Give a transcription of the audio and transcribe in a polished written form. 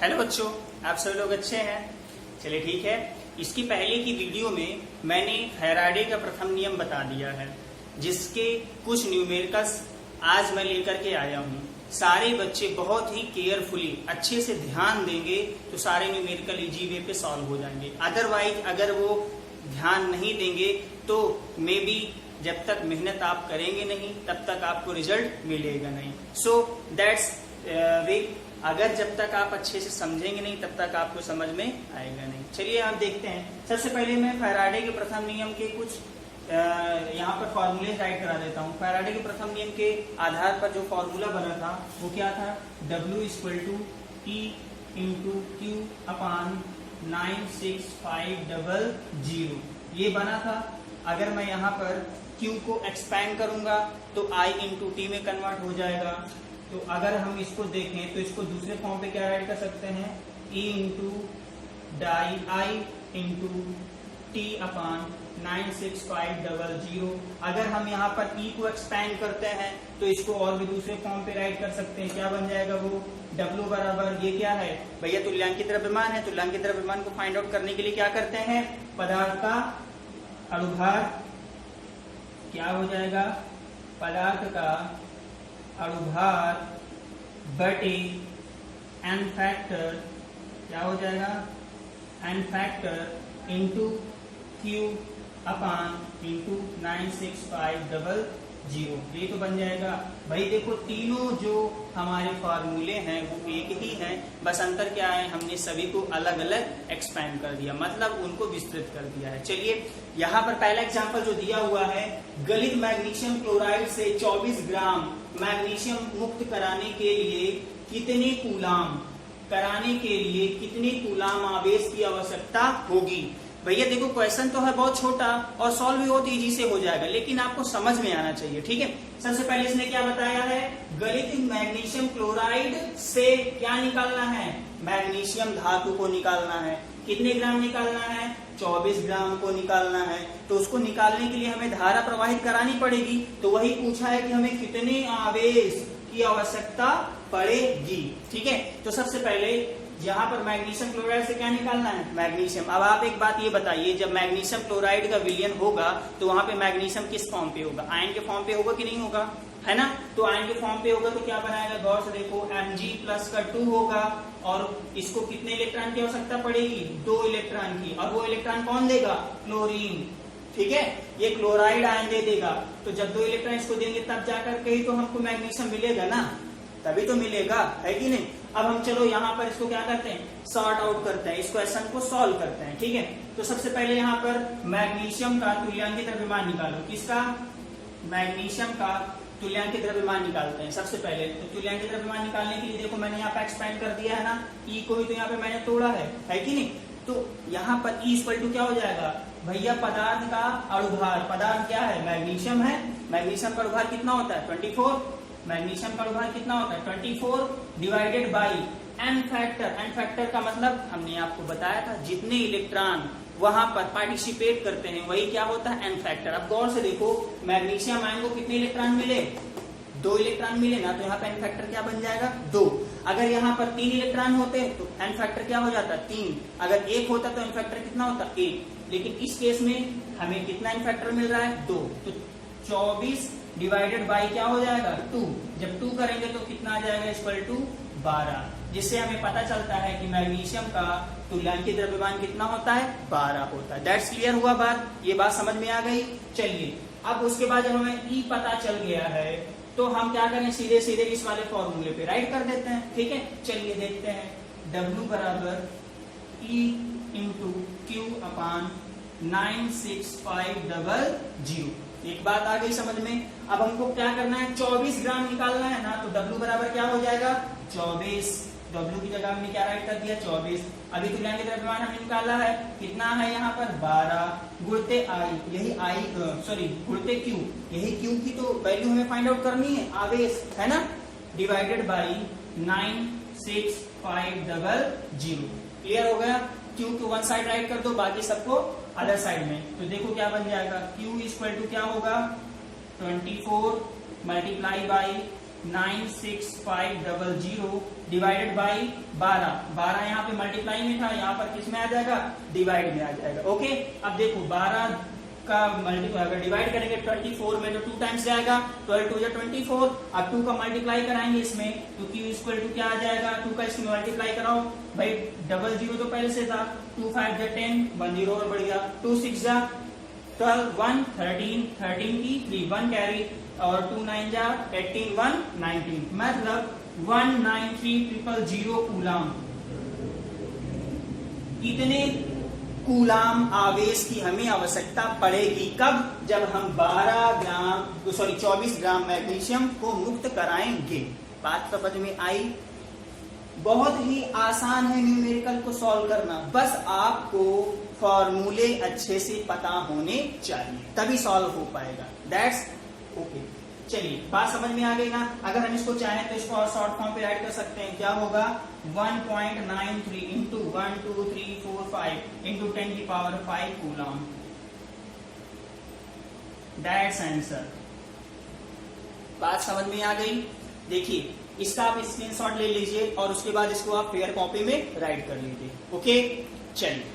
Hello बच्चों, आप सब लोग अच्छे हैं? चलिए ठीक है। इसकी पहले की वीडियो में मैंने फैराडे का प्रथम नियम बता दिया है, जिसके कुछ न्यूमेरिकल्स आज मैं लेकर के आया हूँ। सारे बच्चे बहुत ही केयरफुली अच्छे से ध्यान देंगे तो सारे न्यूमेरिकल इजी वे पे सॉल्व हो जाएंगे। अदरवाइज अगर वो ध्यान नहीं देंगे तो मे बी जब तक मेहनत आप करेंगे नहीं तब तक आपको रिजल्ट मिलेगा नहीं। सो दैट्स वे, अगर जब तक आप अच्छे से समझेंगे नहीं तब तक आपको समझ में आएगा नहीं। चलिए आप देखते हैं। सबसे पहले मैं फैराडे के प्रथम नियम के कुछ यहाँ पर फॉर्मूले राइट करा देता हूँ। फैराडे के प्रथम नियम के आधार पर जो फॉर्मूला बना था वो क्या था? W = E × Q / 96500 ये बना था। अगर मैं यहाँ पर Q को एक्सपैंड करूंगा तो I × T में कन्वर्ट हो जाएगा। तो अगर हम इसको देखें तो इसको दूसरे फॉर्म पे क्या राइट कर सकते हैं? E × I × T / 96500। अगर हम यहाँ पर E को एक्सपैंड करते हैं तो इसको और भी दूसरे फॉर्म पे राइट कर सकते हैं। क्या बन जाएगा वो? W बराबर ये क्या है भैया? तुल्यांकित द्रव्यमान है। तुल्यांकित द्रव्यमान को फाइंड आउट करने के लिए क्या करते हैं? पदार्थ का अणुभार क्या हो जाएगा? पदार्थ का अणुभार बटे n फैक्टर क्या हो जाएगा? n factor into Q / 96500। ये तो बन जाएगा। भाई देखो, तीनों जो हमारे फॉर्मूले हैं वो एक ही हैं, बस अंतर क्या है? हमने सभी को अलग अलग एक्सपैंड कर दिया, मतलब उनको विस्तृत कर दिया है। चलिए यहाँ पर पहला एग्जांपल जो दिया हुआ है, गलित मैग्नीशियम क्लोराइड से 24 ग्राम मैग्नीशियम मुक्त कराने के लिए कितने कूलाम आवेश की आवश्यकता होगी? भैया देखो, क्वेश्चन तो है बहुत छोटा और सॉल्व भी बहुत इजी से हो जाएगा, लेकिन आपको समझ में आना चाहिए। ठीक है, सबसे पहले इसने क्या बताया है? गलित मैग्नीशियम क्लोराइड से क्या निकालना है? मैग्नीशियम धातु को निकालना है। कितने ग्राम निकालना है? 24 ग्राम को निकालना है। तो उसको निकालने के लिए हमें धारा प्रवाहित करानी पड़ेगी। तो वही पूछा है कि हमें कितने आवेश की आवश्यकता पड़ेगी। ठीक है, तो सबसे पहले यहाँ पर मैग्नीशियम क्लोराइड से क्या निकालना है? मैग्नीशियम। अब आप एक बात ये बताइए, जब मैग्नीशियम क्लोराइड का विलयन होगा तो वहां पे मैग्नीशियम किस फॉर्म पे होगा? आयन के फॉर्म पे होगा कि नहीं होगा? है ना? तो आयन के फॉर्म पे होगा तो क्या बनाएगा? गौर से देखो, Mg+ का 2 होगा और इसको कितने इलेक्ट्रॉन की आवश्यकता पड़ेगी? 2 इलेक्ट्रॉन की। और वो इलेक्ट्रॉन कौन देगा? क्लोरीन। ठीक है, ये क्लोराइड आयन दे देगा। तो जब 2 इलेक्ट्रॉन इसको देंगे तब जाकर के ही तो हमको मैग्नीशियम मिलेगा ना, तभी तो मिलेगा, है कि नहीं? अब हम चलो यहाँ पर इसको क्या करते हैं? सॉर्ट आउट करते हैं, इस क्वेश्चन को सॉल्व करते हैं। ठीक है, तो सबसे पहले यहाँ पर मैग्नीशियम का तुल्यांकित द्रव्यमान निकालो। किसका? मैग्नीशियम का तुल्यांकित द्रव्यमान निकालते हैं सबसे पहले। तो तुल्यांकित द्रव्यमान निकालने के लिए देखो मैंने यहाँ पे एक्सपेंड कर दिया है ना, E को भी तो यहाँ पे मैंने तोड़ा है कि नहीं? तो यहाँ पर E = क्या हो जाएगा भैया? पदार्थ का अणुभार। पदार्थ क्या है? मैग्नीशियम है। मैग्नीशियम का अणुभार कितना होता है? 24। मैग्नीशियम का अणुभार कितना होता है? 24 divided by n factor. n factor का मतलब हमने आपको बताया था, जितने इलेक्ट्रॉन वहां पर पार्टिसिपेट करते हैं वही क्या होता है? n factor. अब गौर से देखो, मैग्नीशियम आयन को कितने इलेक्ट्रॉन मिले? 2 इलेक्ट्रॉन मिले ना, तो यहाँ पे n फैक्टर क्या बन जाएगा? 2। अगर यहाँ पर 3 इलेक्ट्रॉन होते तो n फैक्टर क्या हो जाता? 3। अगर 1 होता तो n फैक्टर कितना होता? 1। लेकिन इस केस में हमें कितना n फैक्टर मिल रहा है? 2। तो 24 डिवाइडेड बाई क्या हो जाएगा? 2। जब 2 करेंगे तो कितना आ जाएगा? = 12। जिससे हमें पता चलता है कि मैग्नीशियम का तुल्यांकित द्रव्यमान कितना होता है? 12 होता है। दैट्स क्लियर हुआ बात? ये बात समझ में आ गई? चलिए, अब उसके बाद जब हमें E पता चल गया है तो हम क्या करें? सीधे सीधे इस वाले फॉर्मूले पे राइट कर देते हैं। ठीक है, चलिए देखते हैं। W बराबर E × Q / 96500। एक बात आ गई समझ में? अब हमको क्या करना है? 24 ग्राम निकालना है ना, तो W बराबर क्या हो जाएगा? 24। W की जगह हमने क्या राइट कर दिया? 24। अभी तुल्यांकित द्रव्यमान हमने निकाला है, कितना है यहाँ पर? 12 गुणते I, यही गुणते Q, यही Q की तो वैल्यू हमें फाइंड आउट करनी है, आवेश, है ना? Divided by 96500। क्लियर हो गया? Q को वन साइड राइट कर दो, बाकी सबको अदर साइड में। तो देखो क्या बन जाएगा? Q = क्या होगा? 24 × 96500 डिवाइडेड बाई 12 यहाँ पे मल्टीप्लाई में था, यहाँ पर किस में आ जाएगा, डिवाइड में आ जाएगा। ओके, अब देखो 12 का मल्टीप्लाई अगर डिवाइड करेंगे 24 में तो 2 टाइम्स जाएगा, 12 2 24। अब 2 का मल्टीप्लाई कराएंगे इसमें तो q इक्वल टू क्या आ जाएगा, 2 का इसमें मल्टीप्लाई कराओ भाई, 00 तो पहले से था, 2 5 जा 10, 1 0 और बढ़ गया, 2 6 जा 12, 1 13, 13 की 3 1 कैरी और 2 9 जा 18, 1 19, मतलब 193000 कूलाम। कितने कूलाम आवेश की हमें आवश्यकता पड़ेगी, कब, जब हम 24 ग्राम मैग्नीशियम को मुक्त कराएंगे। बात समझ में आई? बहुत ही आसान है न्यूमेरिकल को सॉल्व करना, बस आपको फॉर्मूले अच्छे से पता होने चाहिए, तभी सॉल्व हो पाएगा। That's okay. चलिए, बात समझ में आ गई ना? अगर हम इसको चाहें तो इसको और शॉर्ट फॉर्म पे राइट कर सकते हैं। क्या होगा, 1.93 into 1 2 3 4 5 into 10⁵ coulomb. That's answer. बात समझ में आ गई? देखिए, इसका आप स्क्रीनशॉट ले लीजिए और उसके बाद इसको आप फेयर कॉपी में राइट कर लीजिए। ओके, चलिए।